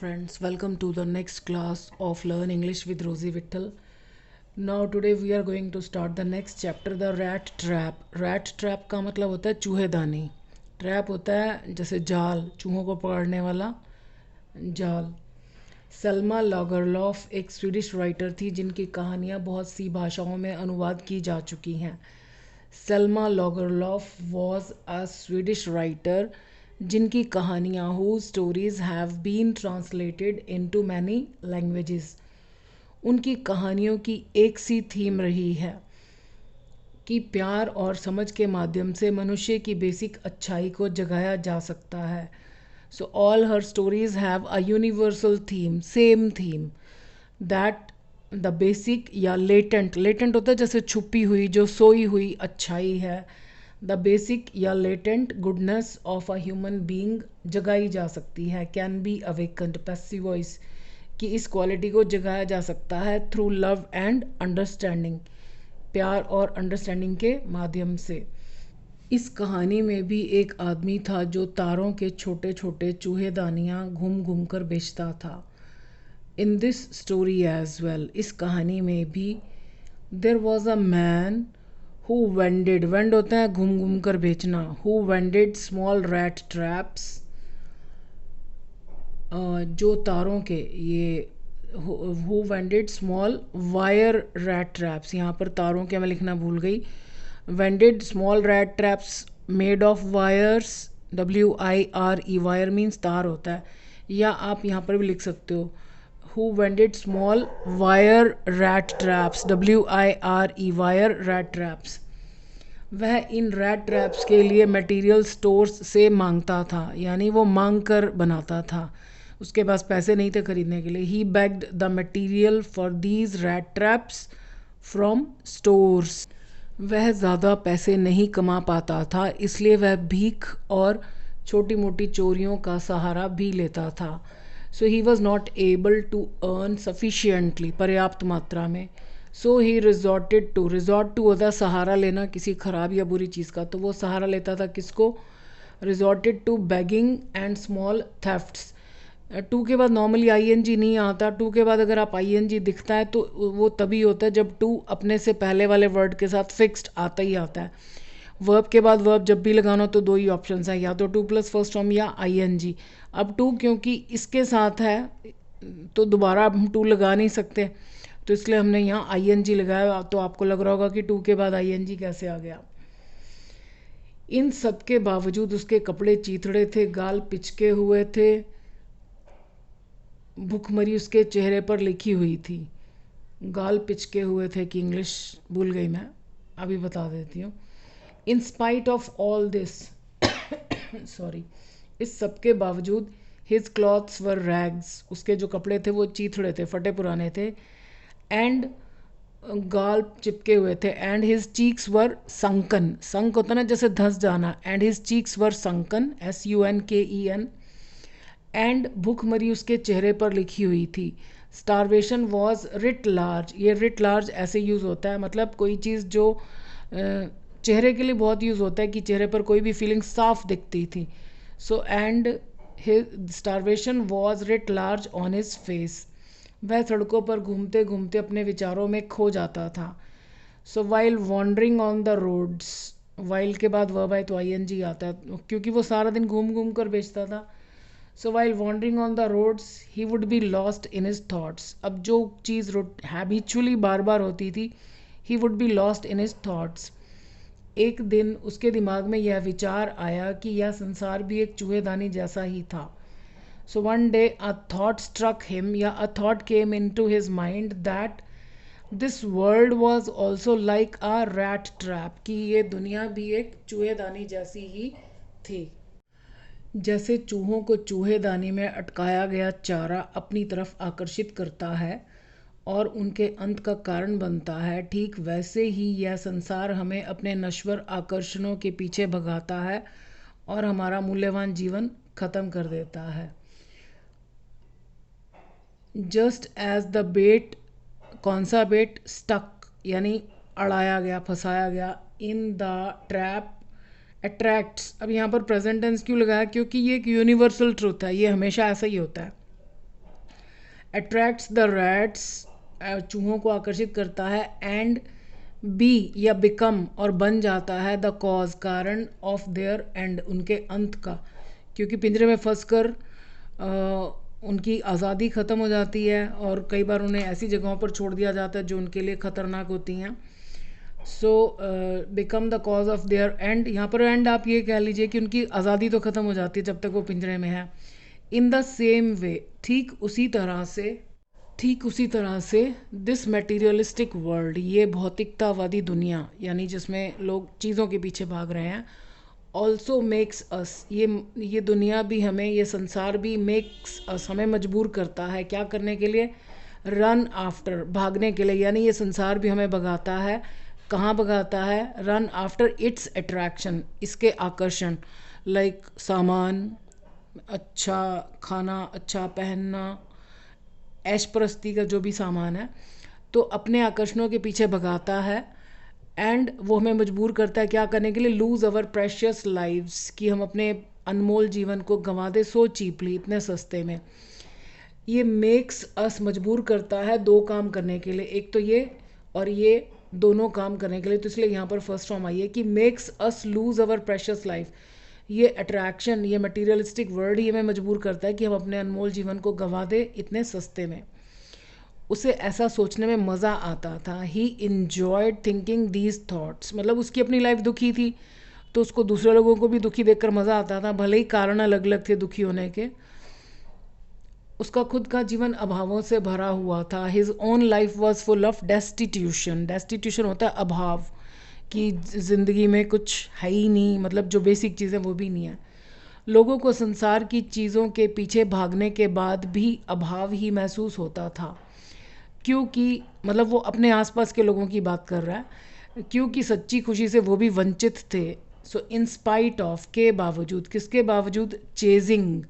friends, welcome to the next class of Learn English with Rosie Vittal. Now today we are going to start the next chapter, the rat trap. Rat trap का मतलब होता है चूहेदानी. Trap होता है जैसे जाल, चूहों को पकड़ने वाला जाल. सल्मा लागरलॉफ एक स्वीडिश राइटर थी जिनकी कहानियाँ बहुत सी भाषाओं में अनुवाद की जा चुकी हैं. Selma Lagerlof was a Swedish writer जिनकी कहानियाँ whose stories have been translated into many languages. उनकी कहानियों की एक सी थीम रही है कि प्यार और समझ के माध्यम से मनुष्य की बेसिक अच्छाई को जगाया जा सकता है. So all her stories have a universal theme, same theme, that the basic या latent होता है जैसे छुपी हुई, जो सोई हुई अच्छाई है. द बेसिक या latent goodness of a human being जगाई जा सकती है, can be awakened. Passive voice कि इस क्वालिटी को जगाया जा सकता है थ्रू लव एंड अंडरस्टैंडिंग, प्यार और अंडरस्टैंडिंग के माध्यम से. इस कहानी में भी एक आदमी था जो तारों के छोटे छोटे चूहेदानियाँ घूम घूम कर बेचता था. In this story as well, इस कहानी में भी there was a man who vended होता है घूम घूम कर बेचना. who vended small rat traps, जो तारों के ये who vended small wire rat traps, यहाँ पर तारों के मैं लिखना भूल गई. vended small rat traps made of wires, WIRE, wire means तार होता है, या आप यहाँ पर भी लिख सकते हो who vended small wire rat traps, WIRE, wire rat traps. वह इन रैट ट्रैप्स के लिए मटेरियल स्टोर्स से मांगता था, यानी वो मांग कर बनाता था, उसके पास पैसे नहीं थे खरीदने के लिए. He begged the material for these rat traps from stores. वह ज़्यादा पैसे नहीं कमा पाता था, इसलिए वह भीख और छोटी मोटी चोरियों का सहारा भी लेता था. So he was not able to earn sufficiently, पर्याप्त मात्रा में. So he resorted to, resort to होता है सहारा लेना किसी ख़राब या बुरी चीज़ का, तो वो सहारा लेता था किसको? Resorted to begging and small thefts. To के बाद नॉर्मली ING नहीं आता. टू के बाद अगर आप ING दिखता है तो वो तभी होता है जब टू अपने से पहले वाले वर्ड के साथ फिक्स्ड आता ही आता है. वर्ब के बाद वर्ब जब भी लगाना तो दो ही ऑप्शन हैं, या तो टू प्लस फर्स्ट फॉर्म या ING. अब टू क्योंकि इसके साथ है तो दोबारा हम टू लगा नहीं सकते, तो इसलिए हमने यहाँ ING लगाया. तो आपको लग रहा होगा कि टू के बाद ING कैसे आ गया. इन सब के बावजूद उसके कपड़े चीथड़े थे, गाल पिचके हुए थे, भूखमरी उसके चेहरे पर लिखी हुई थी. गाल पिचके हुए थे कि इंग्लिश भूल गई मैं, अभी बता देती हूँ. इन spite of all this, sorry, इस सब के बावजूद हिज क्लॉथ्स वर रैग्स, उसके जो कपड़े थे वो चीथड़े थे, फटे पुराने थे. एंड गाल चिपके हुए थे. And his cheeks were sunken, sunk होता ना जैसे धंस जाना. And his cheeks were sunken, SUNKEN. And भूखमरी उसके चेहरे पर लिखी हुई थी. स्टारवेशन वॉज रिट लार्ज, ये रिट लार्ज ऐसे यूज़ होता है, मतलब कोई चीज़ जो चेहरे के लिए बहुत यूज़ होता है कि चेहरे पर कोई भी फीलिंग साफ दिखती थी. So and his starvation was writ large on his face. वह सड़कों पर घूमते घूमते अपने विचारों में खो जाता था. So while wandering on the roads, while के बाद वर्ब आए तो ING आता है क्योंकि वो सारा दिन घूम घूम कर बेचता था. So while wandering on the roads ही would be lost in his thoughts. अब जो चीज़ हैबिचुअली बार बार होती थी, he would be lost in his thoughts. एक दिन उसके दिमाग में यह विचार आया कि यह संसार भी एक चूहेदानी जैसा ही था. So one day a thought struck him, yeah, a thought came into his mind that this world was also like a rat trap, कि ये दुनिया भी एक चूहेदानी जैसी ही थी. जैसे चूहों को चूहेदानी में अटकाया गया चारा अपनी तरफ आकर्षित करता है और उनके अंत का कारण बनता है, ठीक वैसे ही यह संसार हमें अपने नश्वर आकर्षणों के पीछे भगाता है और हमारा मूल्यवान जीवन ख़त्म कर देता है. जस्ट एज द बेट, कौन सा बेट? स्टक, यानी अड़ाया गया, फंसाया गया. In the trap attracts. अब यहाँ पर प्रेजेंट टेंस क्यों लगाया? क्योंकि ये एक यूनिवर्सल ट्रूथ है, ये हमेशा ऐसा ही होता है. अट्रैक्ट्स द रैट्स, चूहों को आकर्षित करता है, एंड बी या बिकम और बन जाता है द कॉज कारण ऑफ देयर एंड उनके अंत का, क्योंकि पिंजरे में फंसकर उनकी आज़ादी ख़त्म हो जाती है और कई बार उन्हें ऐसी जगहों पर छोड़ दिया जाता है जो उनके लिए ख़तरनाक होती हैं। So become the cause of their and, यहाँ पर एंड आप ये कह लीजिए कि उनकी आज़ादी तो ख़त्म हो जाती है जब तक वो पिंजरे में है। इन द सेम वे, ठीक उसी तरह से दिस मटेरियलिस्टिक वर्ल्ड, ये भौतिकतावादी दुनिया यानी जिसमें लोग चीज़ों के पीछे भाग रहे हैं, ऑल्सो मेक्स अस, ये दुनिया भी हमें, ये संसार भी मेक्स अस, हमें मजबूर करता है क्या करने के लिए, रन आफ्टर, भागने के लिए। यानी ये संसार भी हमें भगाता है, कहाँ भगाता है, रन आफ्टर इट्स अट्रैक्शन, इसके आकर्षण, लाइक सामान, अच्छा खाना, अच्छा पहनना, ऐश परस्ती का जो भी सामान है, तो अपने आकर्षणों के पीछे भगाता है। एंड वो हमें मजबूर करता है क्या करने के लिए, लूज़ अवर प्रेशियस लाइव्स, कि हम अपने अनमोल जीवन को गंवा दे सो चीपली, इतने सस्ते में। ये मेक्स अस, मजबूर करता है दो काम करने के लिए, एक तो ये और ये दोनों काम करने के लिए। तो इसलिए यहाँ पर फर्स्ट फॉर्म आई है कि मेक्स अस लूज़ अवर प्रेशियस लाइफ, ये अट्रैक्शन, ये मटीरियलिस्टिक वर्ल्ड ही हमें मजबूर करता है कि हम अपने अनमोल जीवन को गंवा दे इतने सस्ते में। उसे ऐसा सोचने में मज़ा आता था। ही इंजॉयड थिंकिंग दीज थाट्स, मतलब उसकी अपनी लाइफ दुखी थी तो उसको दूसरे लोगों को भी दुखी देखकर मज़ा आता था, भले ही कारण अलग अलग थे दुखी होने के। उसका खुद का जीवन अभावों से भरा हुआ था। His own life was full of destitution, destitution होता है अभाव, कि ज़िंदगी में कुछ है ही नहीं, मतलब जो बेसिक चीज़ें वो भी नहीं है। लोगों को संसार की चीज़ों के पीछे भागने के बाद भी अभाव ही महसूस होता था, क्योंकि मतलब वो अपने आसपास के लोगों की बात कर रहा है, क्योंकि सच्ची खुशी से वो भी वंचित थे। सो इन स्पाइट ऑफ, के बावजूद, किसके बावजूद, चेजिंग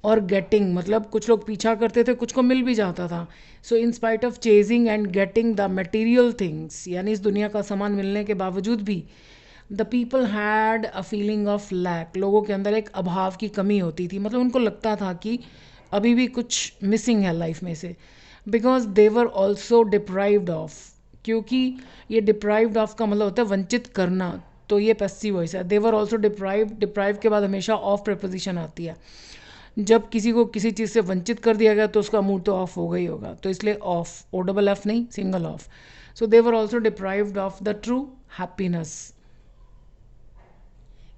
और गेटिंग, मतलब कुछ लोग पीछा करते थे, कुछ को मिल भी जाता था। So in spite of chasing and getting the material things, यानी इस दुनिया का सामान मिलने के बावजूद भी, the people had a feeling of lack, लोगों के अंदर एक अभाव की कमी होती थी, मतलब उनको लगता था कि अभी भी कुछ मिसिंग है लाइफ में से। Because they were also deprived of, क्योंकि ये डिप्राइव्ड ऑफ का मतलब होता है वंचित करना, तो ये पैसिव वॉइस है। दे वर ऑल्सो डिप्राइव्ड, डिप्राइव के बाद हमेशा ऑफ प्रपोजिशन आती है। जब किसी को किसी चीज़ से वंचित कर दिया गया तो उसका मूड तो ऑफ हो गई होगा, तो इसलिए ऑफ, ओ डबल एफ नहीं, single of. So they were also deprived of the true happiness.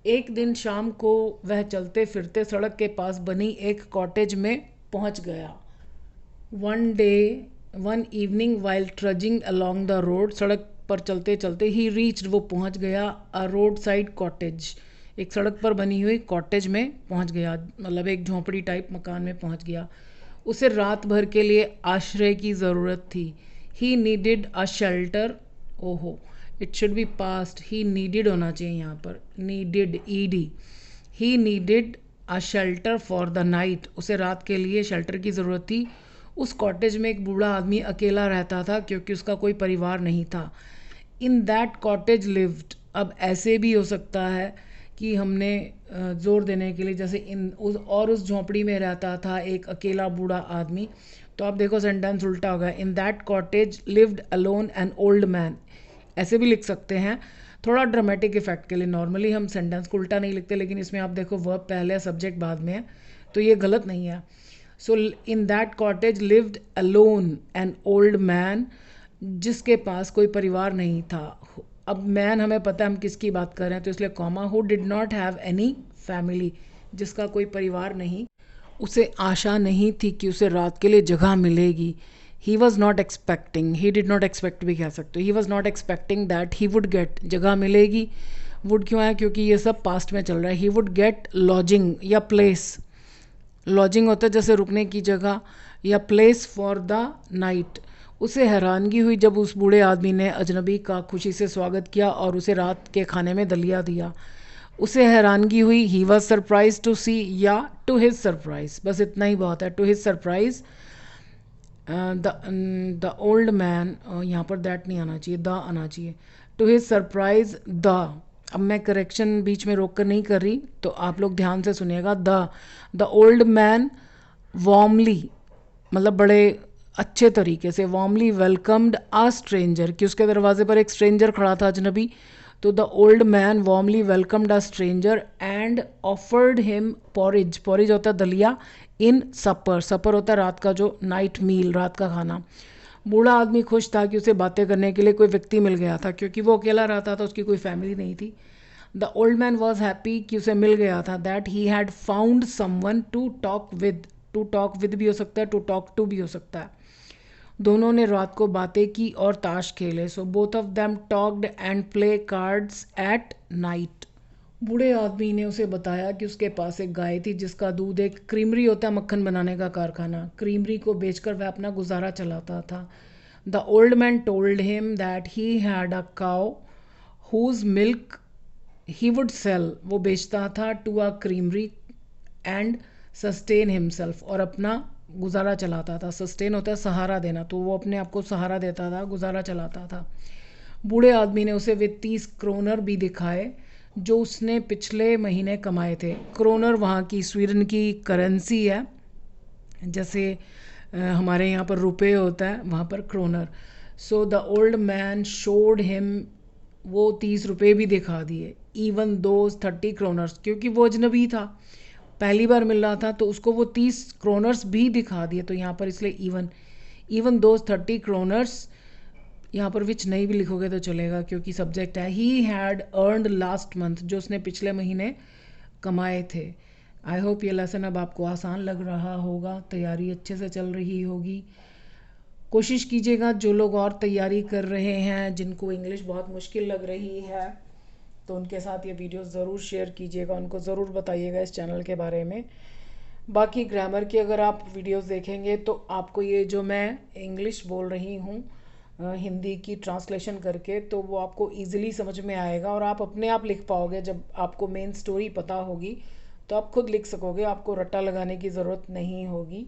एक दिन शाम को वह चलते फिरते सड़क के पास बनी एक कॉटेज में पहुंच गया। One evening while ट्रजिंग along the road, सड़क पर चलते चलते ही रीच्ड, वो पहुंच गया, अ रोड साइड कॉटेज, एक सड़क पर बनी हुई कॉटेज में पहुंच गया, मतलब एक झोंपड़ी टाइप मकान में पहुंच गया। उसे रात भर के लिए आश्रय की ज़रूरत थी। ही नीडिड अ शेल्टर, ओहो it should be past, he needed होना चाहिए यहाँ पर, needed, ED. He needed a shelter for the night, उसे रात के लिए शेल्टर की ज़रूरत थी। उस कॉटेज में एक बूढ़ा आदमी अकेला रहता था क्योंकि उसका कोई परिवार नहीं था। इन दैट कॉटेज लिव्ड, अब ऐसे भी हो सकता है कि हमने जोर देने के लिए, जैसे उस झोंपड़ी में रहता था एक अकेला बूढ़ा आदमी, तो आप देखो सेंटेंस उल्टा होगा। इन that cottage lived alone an old man, ऐसे भी लिख सकते हैं थोड़ा ड्रामेटिक इफेक्ट के लिए। नॉर्मली हम सेंटेंस को उल्टा नहीं लिखते, लेकिन इसमें आप देखो वर्ब पहले सब्जेक्ट बाद में है, तो ये गलत नहीं है। So in that cottage lived alone an old man, जिसके पास कोई परिवार नहीं था। अब मैन हमें पता है हम किसकी बात कर रहे हैं, तो इसलिए comma, who did not have any family, जिसका कोई परिवार नहीं। उसे आशा नहीं थी कि उसे रात के लिए जगह मिलेगी। ही was not expecting, he did not expect भी कह सकते हो, ही was not expecting that he would get, जगह मिलेगी। वुड क्यों आया, क्योंकि ये सब पास्ट में चल रहा है। ही वुड गेट लॉजिंग या प्लेस, लॉजिंग होता है जैसे रुकने की जगह, या प्लेस फॉर द नाइट। उसे हैरानगी हुई जब उस बूढ़े आदमी ने अजनबी का खुशी से स्वागत किया और उसे रात के खाने में दलिया दिया। उसे हैरानगी हुई, he was surprise to see, या टू हिज सरप्राइज, बस इतना ही बहुत है। To his surprise the old man, यहाँ पर दैट नहीं आना चाहिए, द आना चाहिए। टू हिज सरप्राइज द, अब मैं करेक्शन बीच में रोक कर नहीं कर रही, तो आप लोग ध्यान से सुनिएगा। द ओल्ड मैन वार्मली, मतलब बड़े अच्छे तरीके से, वार्मली वेलकम्ड अ स्ट्रेंजर, कि उसके दरवाजे पर एक स्ट्रेंजर खड़ा था, अजनबी। तो the old man warmly welcomed a stranger and offered him porridge, porridge होता है दलिया, इन सपर, सपर होता है रात का जो नाइट मील, रात का खाना। बूढ़ा आदमी खुश था कि उसे बातें करने के लिए कोई व्यक्ति मिल गया था, क्योंकि वो अकेला रहता था, उसकी कोई फैमिली नहीं थी। The old man was happy कि उसे मिल गया था, that he had found someone to talk with, to talk with भी हो सकता है, टू टॉक टू भी हो सकता है। दोनों ने रात को बातें की और ताश खेले। So both of them talked and play cards at night. बूढ़े आदमी ने उसे बताया कि उसके पास एक गाय थी जिसका दूध, एक क्रीमरी होता है मक्खन बनाने का कारखाना, क्रीमरी को बेचकर वह अपना गुजारा चलाता था। The old man told him that he had a cow whose milk he would sell, वो बेचता था to a creamery and sustain himself, और अपना गुजारा चलाता था। सस्टेन होता है सहारा देना, तो वो अपने आप को सहारा देता था, गुजारा चलाता था। बूढ़े आदमी ने उसे वे 30 क्रोनर भी दिखाए जो उसने पिछले महीने कमाए थे। क्रोनर वहाँ की स्वीडन की करेंसी है, जैसे हमारे यहाँ पर रुपए होता है, वहाँ पर क्रोनर। So the old man showed him, वो 30 रुपये भी दिखा दिए, इवन दोज 30 क्रोनर्स, क्योंकि वो अजनबी था, पहली बार मिल रहा था, तो उसको वो 30 क्रोनर्स भी दिखा दिए। तो यहाँ पर इसलिए इवन, इवन दोज 30 क्रोनर्स, यहाँ पर विच नहीं भी लिखोगे तो चलेगा क्योंकि सब्जेक्ट है। He had earned last month, जो उसने पिछले महीने कमाए थे। आई होप ये लेसन अब आपको आसान लग रहा होगा, तैयारी अच्छे से चल रही होगी। कोशिश कीजिएगा, जो लोग और तैयारी कर रहे हैं, जिनको इंग्लिश बहुत मुश्किल लग रही है, तो उनके साथ ये वीडियो ज़रूर शेयर कीजिएगा, उनको ज़रूर बताइएगा इस चैनल के बारे में। बाकी ग्रामर की अगर आप वीडियोस देखेंगे तो आपको ये जो मैं इंग्लिश बोल रही हूँ हिंदी की ट्रांसलेशन करके, तो वो आपको इजीली समझ में आएगा और आप अपने आप लिख पाओगे। जब आपको मेन स्टोरी पता होगी तो आप खुद लिख सकोगे, आपको रट्टा लगाने की ज़रूरत नहीं होगी।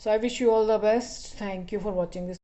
So I wish you all the best, thank you for watching this.